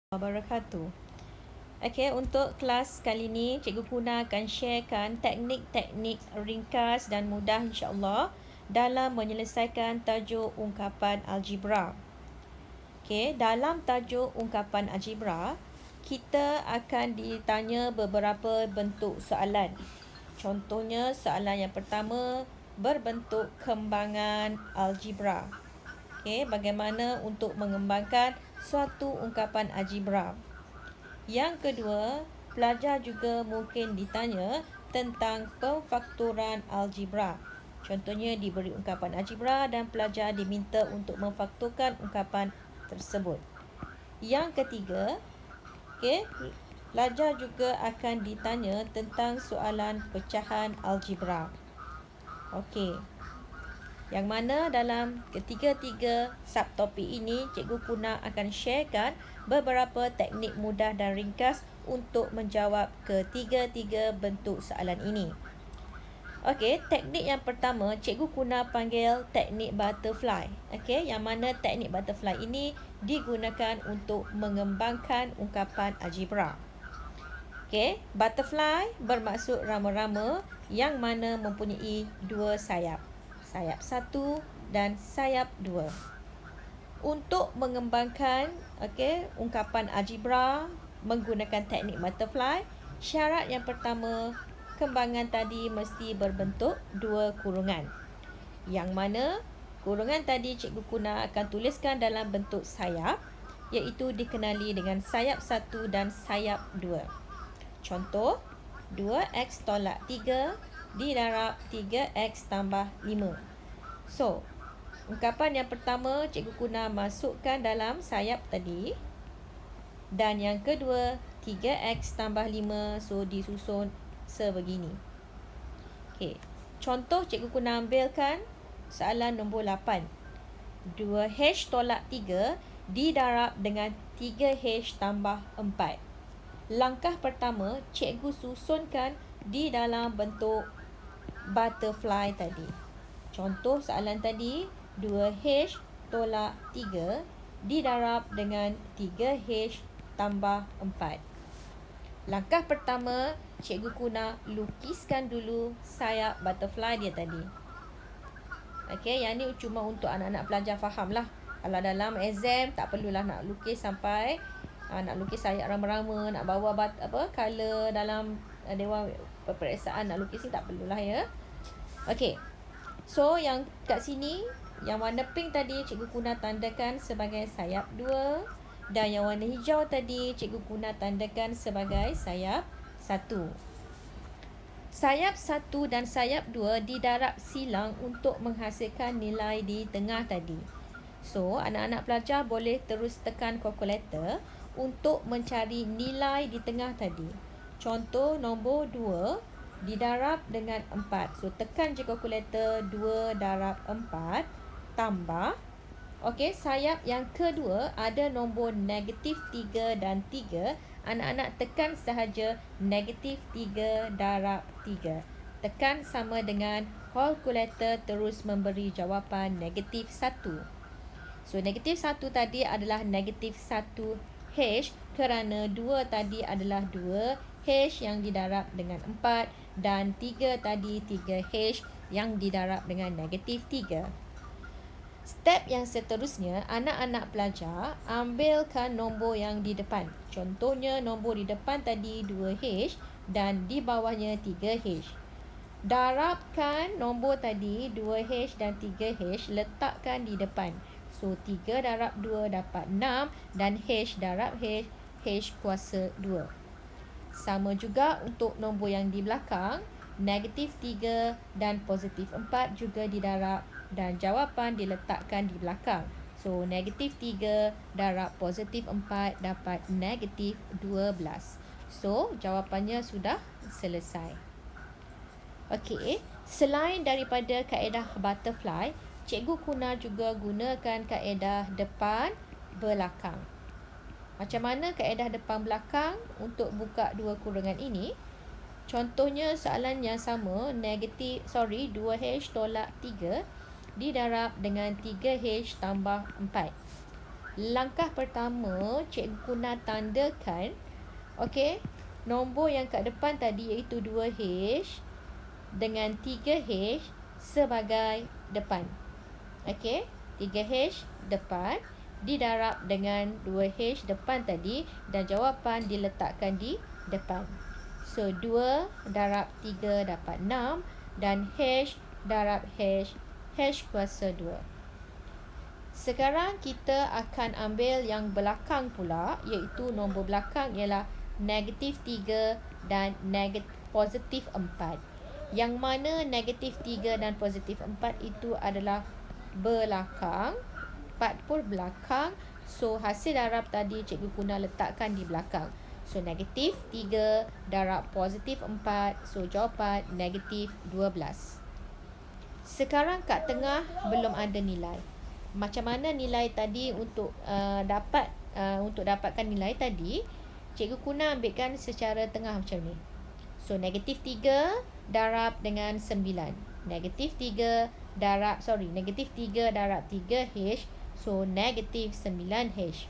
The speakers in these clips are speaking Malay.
Wabarakatuh. Okey, untuk kelas kali ini cikgu Kuna akan sharekan teknik-teknik ringkas dan mudah insya-Allah dalam menyelesaikan tajuk ungkapan algebra. Okey, dalam tajuk ungkapan algebra, kita akan ditanya beberapa bentuk soalan. Contohnya soalan yang pertama berbentuk kembangan algebra. Okey, bagaimana untuk mengembangkan suatu ungkapan algebra. Yang kedua, pelajar juga mungkin ditanya tentang pemfaktoran algebra. Contohnya diberi ungkapan algebra dan pelajar diminta untuk memfaktorkan ungkapan tersebut. Yang ketiga, pelajar juga akan ditanya tentang soalan pecahan algebra. Yang mana dalam ketiga-tiga subtopik ini, Cikgu Kuna akan sharekan beberapa teknik mudah dan ringkas untuk menjawab ketiga-tiga bentuk soalan ini. Teknik yang pertama, Cikgu Kuna panggil teknik butterfly. Yang mana teknik butterfly ini digunakan untuk mengembangkan ungkapan algebra. Butterfly bermaksud rama-rama yang mana mempunyai dua sayap. Sayap 1 dan sayap 2. Untuk mengembangkan ungkapan algebra menggunakan teknik butterfly, syarat yang pertama, kembangan tadi mesti berbentuk dua kurungan. Yang mana kurungan tadi Cikgu Kuna akan tuliskan dalam bentuk sayap, iaitu dikenali dengan sayap 1 dan sayap 2. Contoh, 2x tolak 3 didarab 3x tambah 5. So, ungkapan yang pertama Cikgu Kuna masukkan dalam sayap tadi. Dan yang kedua, 3x tambah 5. So, disusun sebegini. Contoh Cikgu Kuna ambilkan soalan nombor 8. 2h tolak 3 didarab dengan 3h tambah 4. Langkah pertama, Cikgu susunkan di dalam bentuk butterfly tadi. Contoh soalan tadi, 2h tolak 3 didarab dengan 3h tambah 4. Langkah pertama, Cikgu Kuna lukiskan dulu sayap butterfly dia tadi. Yang ni cuma untuk anak-anak pelajar faham lah. Kalau dalam exam, tak perlulah nak lukis sampai nak lukis sayap rama-rama, nak bawa color dalam dewan peperiksaan, nak lukis ni tak perlulah ya. So yang kat sini, yang warna pink tadi Cikgu Kuna tandakan sebagai sayap 2, dan yang warna hijau tadi Cikgu Kuna tandakan sebagai sayap 1. Sayap 1 dan sayap 2 didarab silang untuk menghasilkan nilai di tengah tadi. So, anak-anak pelajar boleh terus tekan kalkulator untuk mencari nilai di tengah tadi. Contoh nombor 2 didarab dengan 4. So, tekan je kalkulator, 2 darab 4 tambah. Sayap yang kedua ada nombor negatif 3 dan 3. Anak-anak tekan sahaja negatif 3 darab 3. Tekan sama dengan kalkulator terus memberi jawapan negatif 1. So, negatif 1 tadi adalah negatif 1H kerana 2 tadi adalah 2H yang didarab dengan 4 dan 3 tadi 3H yang didarab dengan negatif 3. Step yang seterusnya, anak-anak pelajar ambilkan nombor yang di depan. Contohnya nombor di depan tadi 2H dan di bawahnya 3H. Darabkan nombor tadi 2H dan 3H, letakkan di depan. So, 3 darab 2 dapat 6 dan H darab H, H kuasa 2. Sama juga untuk nombor yang di belakang, negatif 3 dan positif 4 juga didarab dan jawapan diletakkan di belakang. So, negatif 3 darab positif 4 dapat negatif 12. So, jawapannya sudah selesai. Selain daripada kaedah butterfly, Cikgu Kuna juga gunakan kaedah depan belakang. Macam mana kaedah depan belakang untuk buka dua kurungan ini? Contohnya soalan yang sama, 2H tolak 3 didarab dengan 3H tambah 4. Langkah pertama, Cikgu Kuna tandakan okey, nombor yang kat depan tadi iaitu 2H dengan 3H sebagai depan. Okey, 3H depan didarab dengan 2H depan tadi dan jawapan diletakkan di depan. So 2 darab 3 dapat 6 dan H darab H, H kuasa 2. Sekarang kita akan ambil yang belakang pula, iaitu nombor belakang ialah negatif 3 dan positif 4. Yang mana negatif 3 dan positif 4 itu adalah belakang. 4 pun belakang. So hasil darab tadi Cikgu Kuna letakkan di belakang. So negatif 3 darab positif 4. So jawapan negatif 12. Sekarang kat tengah belum ada nilai. Macam mana nilai tadi untuk dapatkan nilai tadi? Cikgu Kuna ambilkan secara tengah macam ni. So negatif 3 darab dengan 9. Negatif 3 darab 3H. So negatif 9H.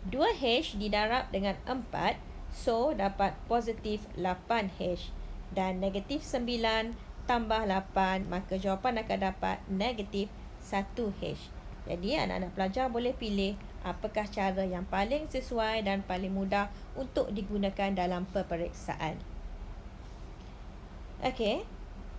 2H didarab dengan 4. So dapat positif 8H. Dan negatif 9 tambah 8, maka jawapan akan dapat negatif 1H. Jadi anak-anak pelajar boleh pilih apakah cara yang paling sesuai dan paling mudah untuk digunakan dalam peperiksaan. Okey.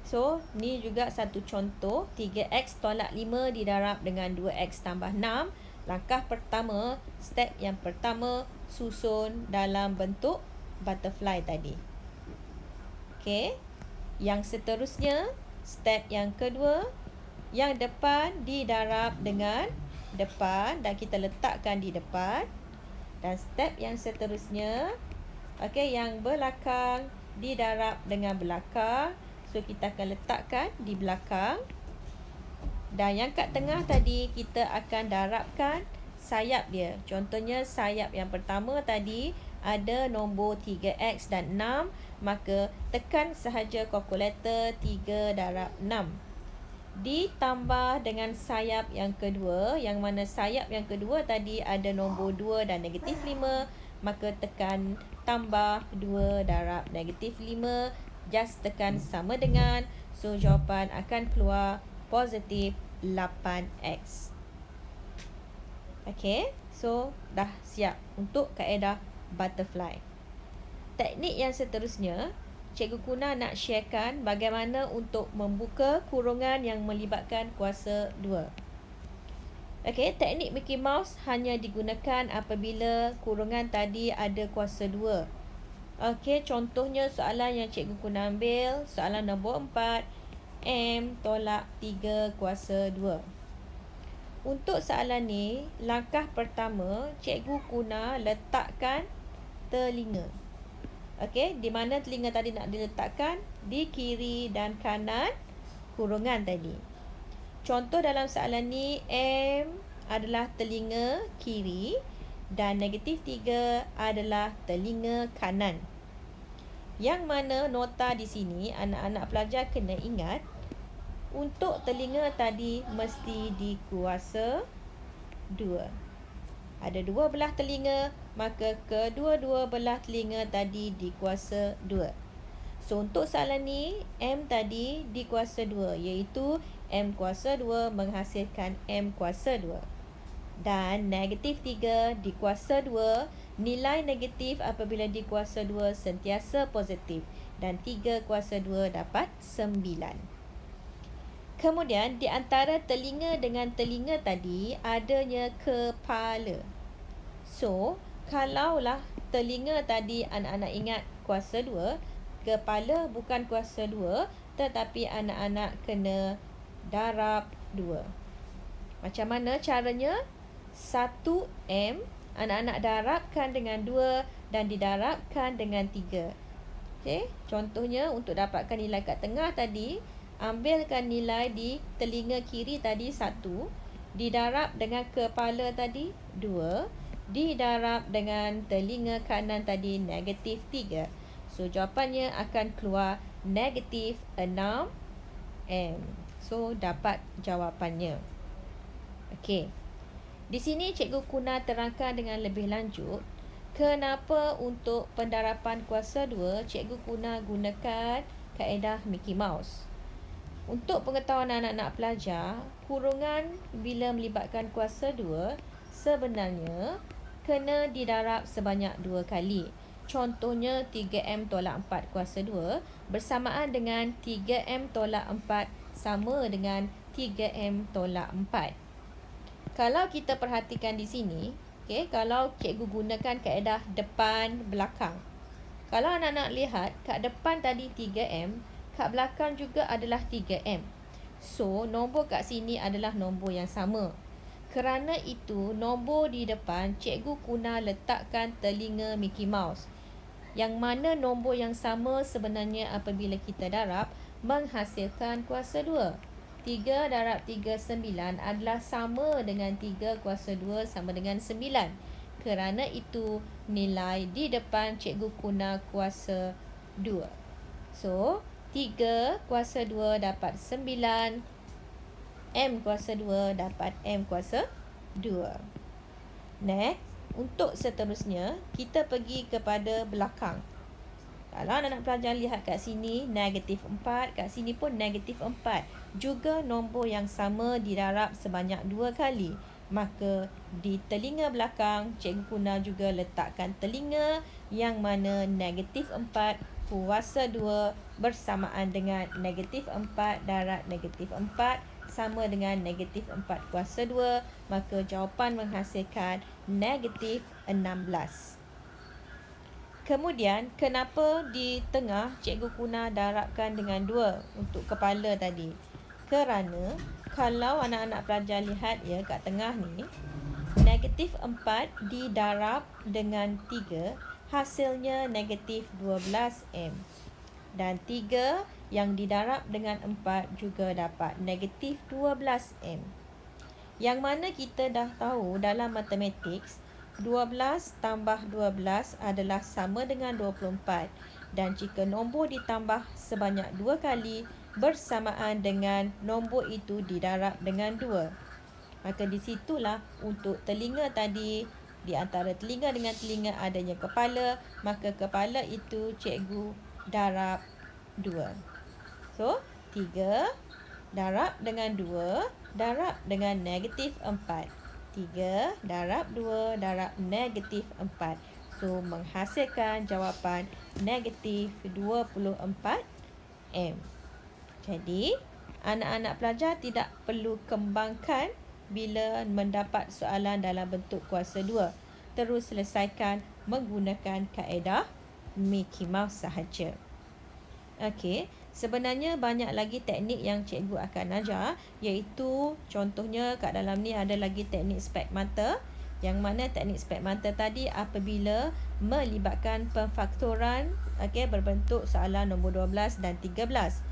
So, ni juga satu contoh. 3X tolak 5 didarab dengan 2X tambah 6. Langkah pertama, step yang pertama, susun dalam bentuk butterfly tadi. Okey. Yang seterusnya, step yang kedua, yang depan didarab dengan depan dan kita letakkan di depan. Dan step yang seterusnya, okey, yang belakang didarab dengan belakang. So kita akan letakkan di belakang. Dan yang kat tengah tadi kita akan darabkan sayap dia. Contohnya sayap yang pertama tadi ada nombor 3X dan 6, maka tekan sahaja kalkulator 3 darab 6. Ditambah dengan sayap yang kedua, yang mana sayap yang kedua tadi ada nombor 2 dan negatif 5, maka tekan tambah 2 darab negatif 5. Just tekan sama dengan. So jawapan akan keluar positif 8X. Okey, so dah siap untuk kaedah butterfly. Teknik yang seterusnya, Cikgu Kuna nak sharekan bagaimana untuk membuka kurungan yang melibatkan kuasa 2. Okey, teknik Mickey Mouse hanya digunakan apabila kurungan tadi ada kuasa 2. Okey, contohnya soalan yang Cikgu Kuna ambil, soalan nombor 4, M tolak 3 kuasa 2. Untuk soalan ni, langkah pertama, Cikgu Kuna letakkan telinga. Okey, di mana telinga tadi nak diletakkan? Di kiri dan kanan kurungan tadi. Contoh dalam soalan ni, M adalah telinga kiri dan negatif 3 adalah telinga kanan. Yang mana nota di sini anak-anak pelajar kena ingat, untuk telinga tadi mesti dikuasa 2. Ada 2 belah telinga, maka kedua-dua belah telinga tadi dikuasa 2. So untuk soalan ni, M tadi dikuasa 2, iaitu M kuasa 2 menghasilkan M kuasa 2. Dan negatif 3 dikuasa 2, nilai negatif apabila dikuasa 2 sentiasa positif. Dan 3 kuasa 2 dapat 9. Kemudian di antara telinga dengan telinga tadi adanya kepala. So, kalaulah telinga tadi anak-anak ingat kuasa 2, kepala bukan kuasa 2, tetapi anak-anak kena darab 2. Macam mana caranya? 1M anak-anak darabkan dengan 2 dan didarabkan dengan 3. Okey, contohnya untuk dapatkan nilai kat tengah tadi, ambilkan nilai di telinga kiri tadi 1, didarab dengan kepala tadi 2, didarab dengan telinga kanan tadi negatif 3. So jawapannya akan keluar negatif 6M. So dapat jawapannya. Okey. Di sini Cikgu Kuna terangkan dengan lebih lanjut kenapa untuk pendarapan kuasa 2 Cikgu Kuna gunakan kaedah Mickey Mouse. Untuk pengetahuan anak-anak pelajar, kurungan bila melibatkan kuasa 2 sebenarnya kena didarab sebanyak 2 kali. Contohnya 3M tolak 4 kuasa 2 bersamaan dengan 3M tolak 4 sama dengan 3M tolak 4. Kalau kita perhatikan di sini, kalau cikgu gunakan kaedah depan belakang. Kalau anak-anak lihat, kat depan tadi 3M, kat belakang juga adalah 3M. So, nombor kat sini adalah nombor yang sama. Kerana itu, nombor di depan cikgu guna letakkan telinga Mickey Mouse. Yang mana nombor yang sama sebenarnya apabila kita darab menghasilkan kuasa 2. 3 darab 3, 9 adalah sama dengan 3 kuasa 2 sama dengan 9. Kerana itu, nilai di depan cikgu guna kuasa 2. So, 3 kuasa 2 dapat 9. M kuasa 2 dapat M kuasa 2. Next, untuk seterusnya, kita pergi kepada belakang. Kalau anak-anak pelajar lihat kat sini, negatif 4. Kat sini pun negatif 4. Juga nombor yang sama didarab sebanyak 2 kali. Maka di telinga belakang, cikgu guna juga letakkan telinga yang mana negatif 4 kuasa 2 bersamaan dengan negatif 4 darab negatif 4 sama dengan negatif 4 kuasa 2. Maka jawapan menghasilkan negatif 16. Kemudian, kenapa di tengah cikgu guna darabkan dengan 2 untuk kepala tadi? Kerana kalau anak-anak pelajar lihat kat tengah ni, negatif 4 didarab dengan 3, hasilnya negatif 12M. Dan 3 yang didarab dengan 4 juga dapat negatif 12M. Yang mana kita dah tahu dalam matematik, 12 tambah 12 adalah sama dengan 24. Dan jika nombor ditambah sebanyak 2 kali bersamaan dengan nombor itu didarab dengan 2. Maka di situlah untuk telinga tadi, di antara telinga dengan telinga adanya kepala, maka kepala itu cikgu darab 2. So, 3 darab dengan 2 darab dengan negatif 4. 3 darab 2 darab negatif 4. So, menghasilkan jawapan negatif 24M. Jadi, anak-anak pelajar tidak perlu kembangkan bila mendapat soalan dalam bentuk kuasa 2. Terus selesaikan menggunakan kaedah Mickey Mouse sahaja. Okey, sebenarnya banyak lagi teknik yang cikgu akan ajar, iaitu contohnya kat dalam ni ada lagi teknik spek mata, yang mana teknik spek mata tadi apabila melibatkan pemfaktoran berbentuk soalan nombor 12 dan 13.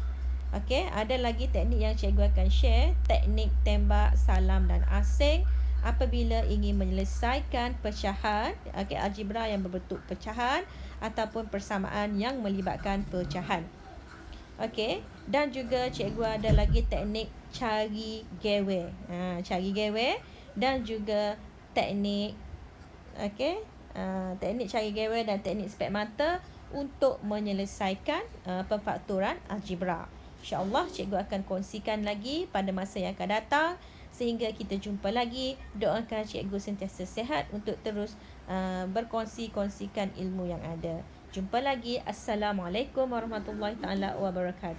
Ada lagi teknik yang cikgu akan share, teknik tembak, salam dan asing apabila ingin menyelesaikan pecahan, algebra yang berbentuk pecahan ataupun persamaan yang melibatkan pecahan. Dan juga cikgu ada lagi teknik cari gewe. Cari gewe dan juga teknik teknik cari gewe dan teknik spek mata untuk menyelesaikan pemfaktoran algebra. InsyaAllah cikgu akan kongsikan lagi pada masa yang akan datang. Sehingga kita jumpa lagi, doakan cikgu sentiasa sihat untuk terus berkongsikan ilmu yang ada. Jumpa lagi. Assalamualaikum warahmatullahi taala wabarakatuh.